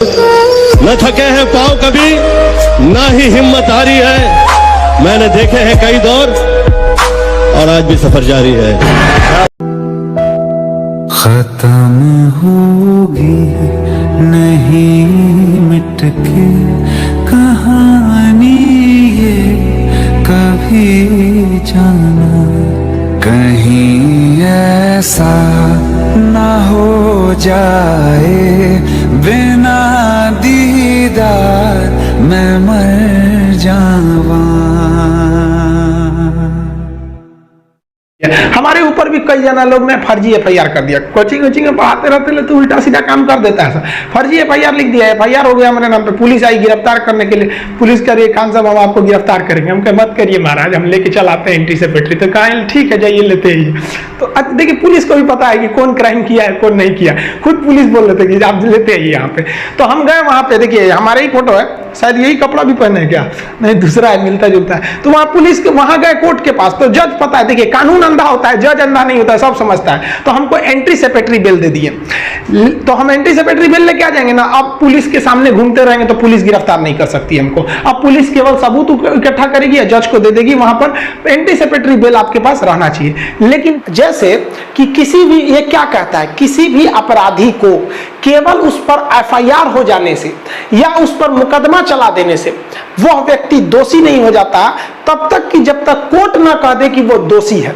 न थके हैं पांव कभी, ना ही हिम्मत हारी है। मैंने देखे हैं कई दौर और आज भी सफर जारी है। खत्म होगी नहीं मिट के कहानी ये कभी जाना, कहीं ऐसा ना हो जाए बिना दीदार मैं मर जावा। हमारे ऊपर भी कई जना लोग ने फर्जी एफआईआर कर दिया। कोचिंग में पढ़ाते रहते तो उल्टा सीधा काम कर देता है। फर्जी एफआईआर लिख दिया, एफआईआर हो गया हमारे नाम पे, पुलिस आई गिरफ्तार करने के लिए। पुलिस कह रही है खान साहब हम आपको गिरफ्तार करेंगे। हम कहे मत करिए महाराज, हम लेके चलाते हैं एंटी सेक्रेटरी। तो कहा ठीक है जाइए लेते ही। तो देखिए पुलिस को भी पता है कि कौन क्राइम किया है कौन नहीं किया। खुद पुलिस बोल रहे थे कि आप लेते आइए यहाँ पे। तो हम गए वहां पे, देखिए हमारे ही फोटो है, शायद यही कपड़ा भी पहने क्या, नहीं दूसरा है, मिलता जुलता है। तो वहां पुलिस के वहां गए कोर्ट के पास, तो जज पता है, देखिए कानून अंधा होता है, जज अंधा नहीं होता है, सब समझता है। तो हमको एंटी सेक्रेटरी बेल दे दिए। तो हम एंटी सेक्रेटरी बेल लेके आ जाएंगे ना, अब पुलिस के सामने घूमते रहेंगे तो पुलिस गिरफ्तार नहीं कर सकती हमको। अब पुलिस केवल सबूत इकट्ठा करेगी या जज को दे देगी, वहां पर एंटी सेक्रेटरी बेल आपके पास रहना चाहिए। लेकिन जैसे कि किसी भी, ये क्या कहता है, किसी भी अपराधी को केवल उस पर एफआईआर हो जाने से या उस पर मुकदमा चला देने से वह व्यक्ति दोषी नहीं हो जाता तब तक कि जब तक कोर्ट ना कह दे कि वो दोषी है।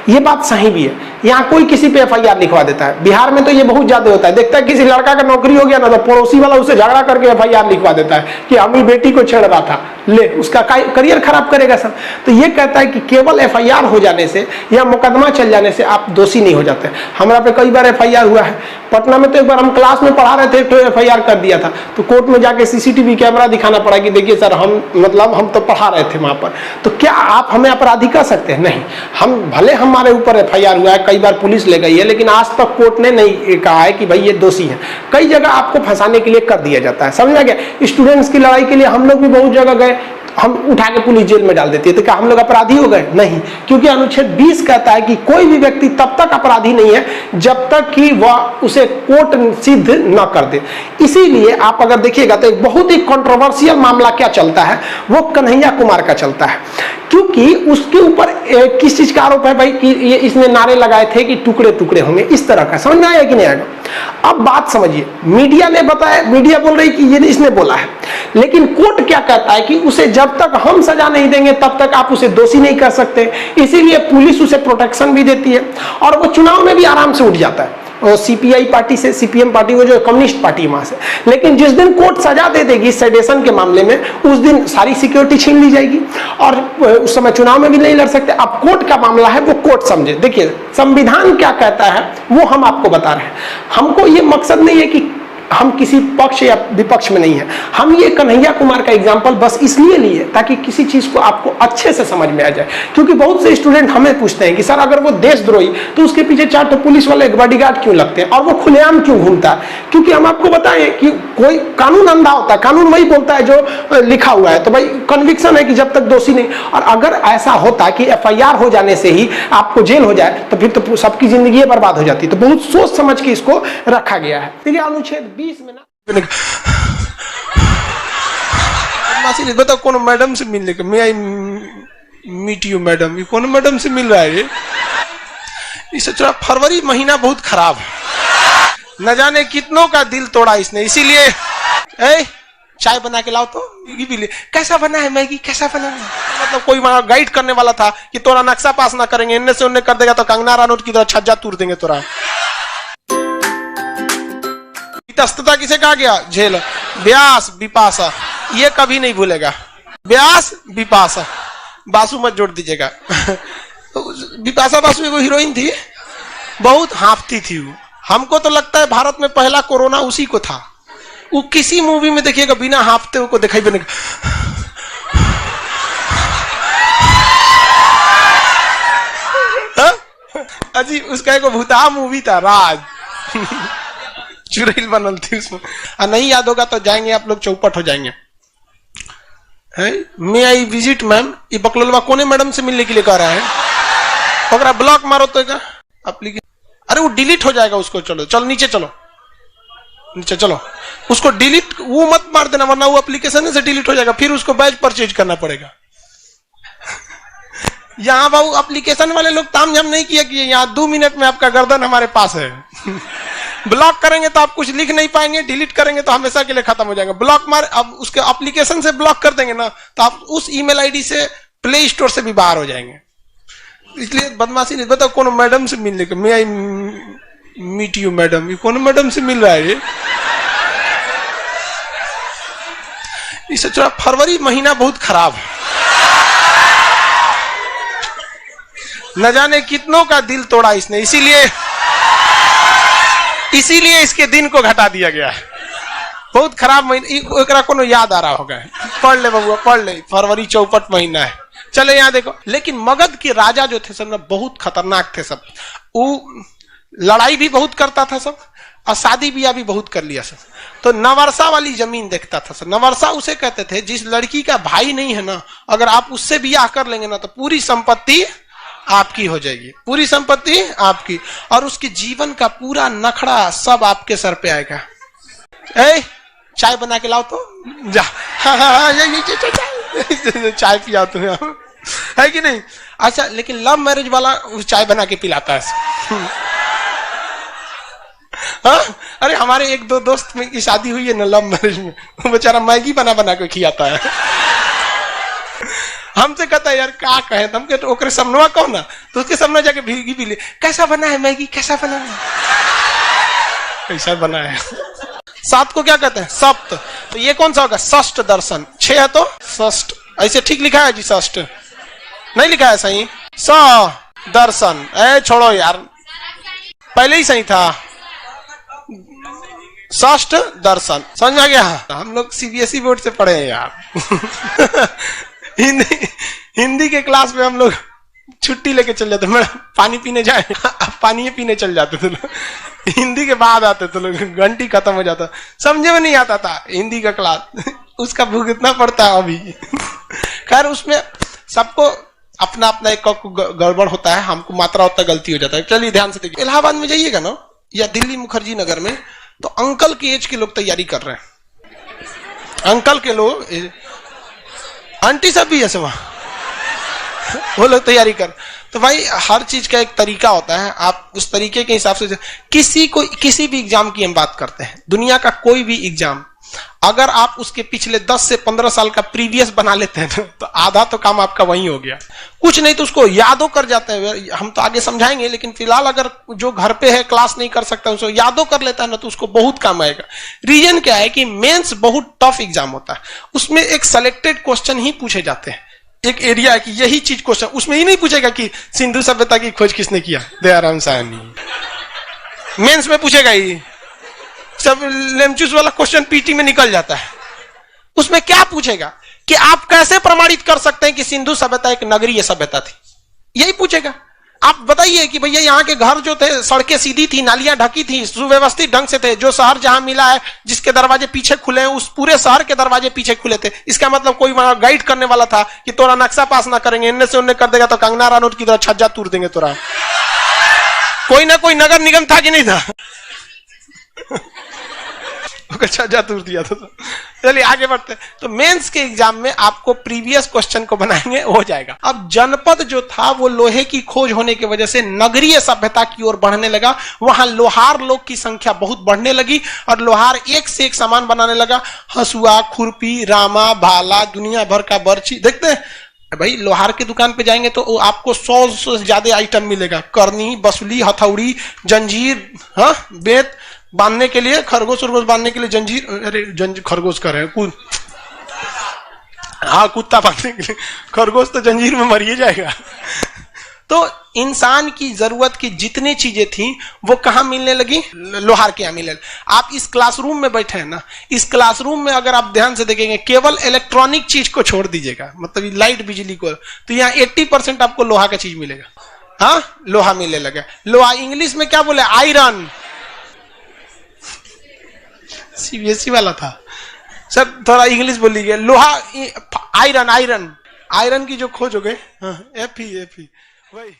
ये बात सही भी है। यहाँ कोई किसी पे एफआईआर लिखवा देता है, बिहार में तो ये बहुत ज्यादा होता है। देखता है किसी लड़का का नौकरी हो गया ना, तो पड़ोसी वाला उससे झगड़ा करके एफआईआर लिखवा देता है कि अम्मी बेटी को छेड़ रहा था, ले उसका करियर खराब करेगा सब। तो ये कहता है कि केवल एफआईआर हो जाने से या मुकदमा चल जाने से आप दोषी नहीं हो जाते। हमारा पे कई बार एफआईआर हुआ है। पटना में तो एक बार हम क्लास में पढ़ा रहे थे तो एफआईआर कर दिया था। तो कोर्ट में जाके सीसीटीवी कैमरा दिखाना पड़ा कि देखिए सर हम हम तो पढ़ा रहे थे वहां पर। तो क्या आप हमें अपराधी कह सकते हैं? नहीं। हम भले हमारे ऊपर एफआईआर हुआ है, कई बार पुलिस ले गई है, लेकिन आज तक कोर्ट ने नहीं कहा है कि भाई ये दोषी है। कई जगह आपको फंसाने के लिए कर दिया जाता है, समझ आ गया। स्टूडेंट्स की लड़ाई के लिए हम लोग भी बहुत जगह गए, हम उठा के पुलिस जेल में डाल देती है। तो क्या हम लोग अपराधी हो गए? नहीं, क्योंकि अनुच्छेद 20 कहता है कि कोई भी व्यक्ति तब तक अपराधी नहीं है जब तक कि वह उसे कोर्ट सिद्ध न कर दे। इसीलिए आप अगर देखिएगा तो एक बहुत ही कंट्रोवर्शियल मामला क्या चलता है, वो कन्हैया कुमार का चलता है। क्योंकि उसके ऊपर किस चीज का आरोप है भाई कि ये इसने नारे लगाए थे कि टुकड़े टुकड़े होंगे, इस तरह का। समझ में आया कि नहीं आएगा? अब बात समझिए, मीडिया ने बताया, मीडिया बोल रही कि ये इसने बोला है, लेकिन कोर्ट क्या कहता है कि उसे जब तक हम सजा नहीं देंगे तब तक आप उसे दोषी नहीं कर सकते। इसीलिए पुलिस उसे प्रोटेक्शन भी देती है और वो चुनाव में भी आराम से उठ जाता है। और सीपीआई पार्टी से, सीपीएम पार्टी, वो जो कम्युनिस्ट पार्टी वहां से। लेकिन जिस दिन कोर्ट सजा दे देगी सेडेशन के मामले में, उस दिन सारी सिक्योरिटी छीन ली जाएगी और उस समय चुनाव में भी नहीं लड़ सकते। अब कोर्ट का मामला है, वो कोर्ट समझे। देखिए संविधान क्या कहता है वो हम आपको बता रहे हैं। हमको ये मकसद नहीं है कि हम किसी पक्ष या विपक्ष में नहीं है। हम ये कन्हैया कुमार का एग्जाम्पल बस इसलिए लिए ताकि किसी चीज को आपको अच्छे से समझ में आ जाए। क्योंकि बहुत से स्टूडेंट हमें पूछते हैं कि सर अगर वो देशद्रोही तो उसके पीछे 4 तो पुलिस वाले बॉडीगार्ड क्यों लगते हैं और वो खुलेआम क्यों घूमता है? क्योंकि हम आपको बताएं कि कोई कानून अंधा होता है, कानून वही बोलता है जो लिखा हुआ है। तो भाई कन्विक्शन है कि जब तक दोषी नहीं, और अगर ऐसा होता कि एफआईआर हो जाने से ही आपको जेल हो जाए तो फिर तो सबकी जिंदगी बर्बाद हो जाती। तो बहुत सोच समझ के इसको रखा गया है। देखिए अनुच्छेद 20 में ना बताओ कौन मैडम से मिलने का, मैं मीट यू मैडम, ये कौन मैडम से मिल रहा है? इस फरवरी महीना बहुत खराब है, न जाने कितनों का दिल तोड़ा इसने। इसीलिए चाय बना के लाओ तो ये भी ले। कैसा बना है मैगी, कैसा बना है? मतलब कोई वहां गाइड करने वाला था कि तोरा नक्शा पास ना करेंगे, इनने से उन्ने कर देगा तो कंगना रनौत की तरह छज्जा तोड़ देंगे तोरा। तस्तता किसे कहा गया? झेल। व्यास विपाशा, ये कभी नहीं भूलेगा। व्यास विपाशा, बासु मत जोड़ दीजिएगा। विपाशा बासु वो हीरोइन थी, बहुत हाफती थी वो। हमको तो लगता है भारत में पहला कोरोना उसी को था। वो किसी मूवी में देखिएगा बिना हाफते को दिखाई बनेगा। अजी उसका एक भूता मूवी था राज, चुड़ैल बनल थी उसमें। नहीं याद होगा तो जाएंगे आप लोग, चौपट हो जाएंगे। मे आई विजिट मैम, ये बकलोलवा कोने मैडम से मिलने के लिए कह रहा है। अगर ब्लॉक मारो तो अरे वो डिलीट हो जाएगा उसको। चलो चलो नीचे चलो, नीचे चलो, उसको डिलीट वो मत मार देना, वरना वो एप्लीकेशन से डिलीट हो जाएगा, फिर उसको बैच परचेज करना पड़ेगा। यहाँ बाबू एप्लीकेशन वाले लोग तामझाम नहीं किया कि यहाँ 2 मिनट में आपका गर्दन हमारे पास है। ब्लॉक करेंगे तो आप कुछ लिख नहीं पाएंगे, डिलीट करेंगे तो हमेशा के लिए खत्म हो जाएगा। ब्लॉक मार, अब उसके एप्लीकेशन से ब्लॉक कर देंगे ना तो आप उस ईमेल आईडी से प्ले स्टोर से भी बाहर हो जाएंगे। इसलिए बदमाशी नहीं। बताओ कौन मैडम से मिलने के, मैं आई मीट यू मैडम, ये कौन मैडम से मिल रहा है ये? सोच रहा फरवरी महीना बहुत खराब है, न जाने कितनों का दिल तोड़ा इसने, इसीलिए इसके दिन को घटा दिया गया है। बहुत खराब महीना, कोनो याद आ रहा होगा, पढ़ ले बबुआ पढ़ ले, फरवरी चौपट महीना है। चले यहाँ देखो, लेकिन मगध के राजा जो थे सब ना बहुत खतरनाक थे सब। वो लड़ाई भी बहुत करता था सब, और शादी ब्याह भी बहुत कर लिया सब। तो नवर्सा वाली जमीन देखता था सब। नवर्सा उसे कहते थे जिस लड़की का भाई नहीं है ना, अगर आप उससे ब्याह कर लेंगे ना तो पूरी संपत्ति आपकी हो जाएगी, पूरी संपत्ति आपकी, और उसके जीवन का पूरा नखड़ा सब आपके सर पे आएगा। ए चाय बना के लाओ तो जा, चाय पिया तुम्हें, है कि नहीं? अच्छा, लेकिन लव मैरिज वाला चाय बना के पिलाता है। हाँ? अरे हमारे एक दो दोस्त में की शादी हुई है ना लव मैरिज में, वो बेचारा मैगी बना बना के खिलाता है। हमसे कहता है यार क्या कहे, हम कहते ओकरे समनवा कहो ना, तो उसके सामने जाके भीगी भी ले, कैसा बना है मैगी, कैसा बना है, कैसा बना है। 7 को क्या कहते हैं? सप्त। तो ये कौन सा होगा? षष्ठ दर्शन। 6 है तो षष्ठ, ऐसे ठीक लिखा है जी? षष्ठ नहीं लिखा है सही, स दर्शन। ए छोड़ो यार, पहले ही सही था, षष्ठ दर्शन। समझ में आ गया? हम लोग सीबीएसई बोर्ड से पढ़े हैं यार। हिंदी के क्लास में हम लोग छुट्टी लेके चल जाते, मैडम पानी पीने जाए, पानी पीने चल जाते थे लोग। हिंदी के बाद आते थे लोग, घंटी खत्म हो जाता, समझे में नहीं आता था हिंदी का क्लास, उसका भुगतना पड़ता है अभी। खैर उसमें सबको अपना अपना एक गड़बड़ होता है, हमको मात्रा उतना गलती हो जाता है। चलिए ध्यान से देखिए, इलाहाबाद में जाइएगा ना या दिल्ली मुखर्जी नगर में, तो अंकल के एज के लोग तैयारी कर रहे हैं। अंकल के लोग, आंटी सब भी ऐसे वहां वो लोग तैयारी कर। तो भाई हर चीज का एक तरीका होता है, आप उस तरीके के हिसाब से किसी भी एग्जाम की हम बात करते हैं, दुनिया का कोई भी एग्जाम, अगर आप उसके पिछले 10 से 15 साल का प्रीवियस बना लेते हैं तो आधा तो काम आपका वहीं हो गया। कुछ नहीं तो उसको यादो कर जाते हैं, हम तो आगे समझाएंगे, लेकिन फिलहाल अगर जो घर पे है क्लास नहीं कर सकता उसको यादो कर लेता है ना तो उसको बहुत काम आएगा। रीजन क्या है कि मेंस बहुत टफ एग्जाम होता है, उसमें एक सेलेक्टेड क्वेश्चन ही पूछे जाते हैं, एक एरिया है कि यही चीज क्वेश्चन, उसमें ही नहीं पूछेगा कि सिंधु सभ्यता की खोज किसने किया, दयाराम साहनी। मेंस में पूछेगा ही, सब लेमचूस वाला क्वेश्चन पीटी में निकल जाता है। उसमें क्या पूछेगा कि आप कैसे प्रमाणित कर सकते हैं कि सिंधु सभ्यता एक नगरीय सभ्यता थी, यही पूछेगा। आप बताइए कि भैया यहाँ के घर जो थे सड़कें सीधी थी, नालियां ढकी थी, सुव्यवस्थित ढंग से थे, जो शहर जहां मिला है जिसके दरवाजे पीछे खुले हैं उस पूरे शहर के दरवाजे पीछे खुले थे। इसका मतलब कोई वहां गाइड करने वाला था कि तोरा नक्शा पास ना करेंगे, इनने से उन्ने कर देगा तो कंगना रनौत की तरह छज्जा तोड़ देंगे तोरा। कोई ना कोई नगर निगम था कि नहीं था? छज्जा तोड़ दिया था। चलिए आगे बढ़ते। तो मेंस के एग्जाम में आपको प्रीवियस क्वेश्चन को बनाएंगे, हो जाएगा। अब जनपद जो था वो लोहे की खोज होने की वजह से नगरीय सभ्यता की ओर बढ़ने लगा। वहां लोहार लोग की संख्या बहुत बढ़ने लगी और लोहार एक से एक सामान बनाने लगा, हसुआ, खुरपी, रामा, भाला, दुनिया भर का बर्छी। देखते हैं भाई लोहार की दुकान पे जाएंगे तो आपको 100 से ज्यादा आइटम मिलेगा, करनी, बसुली, हथौड़ी, जंजीर, हाँ बेत बांधने के लिए, खरगोश उरगोश बांधने के लिए जंजीर, अरे खरगोश कर रहे हैं, हाँ कुत्ता बांधने के लिए, खरगोश तो जंजीर में मर ही जाएगा। तो इंसान की जरूरत की जितनी चीजें थी वो कहां मिलने लगी? लोहार के यहां मिलने। आप इस क्लासरूम में बैठे हैं ना, इस क्लासरूम में अगर आप ध्यान से देखेंगे केवल इलेक्ट्रॉनिक चीज को छोड़ दीजिएगा, मतलब लाइट बिजली को, तो यहाँ 80% आपको लोहा का चीज मिलेगा। हाँ लोहा मिलने लगा। लोहा इंग्लिश में क्या बोले? आयरन। सीबीएसई वाला था सर, थोड़ा इंग्लिश बोल लीजिए। लोहा, आयरन, आयरन, आयरन की जो खोज हो गई, एफ ही वही।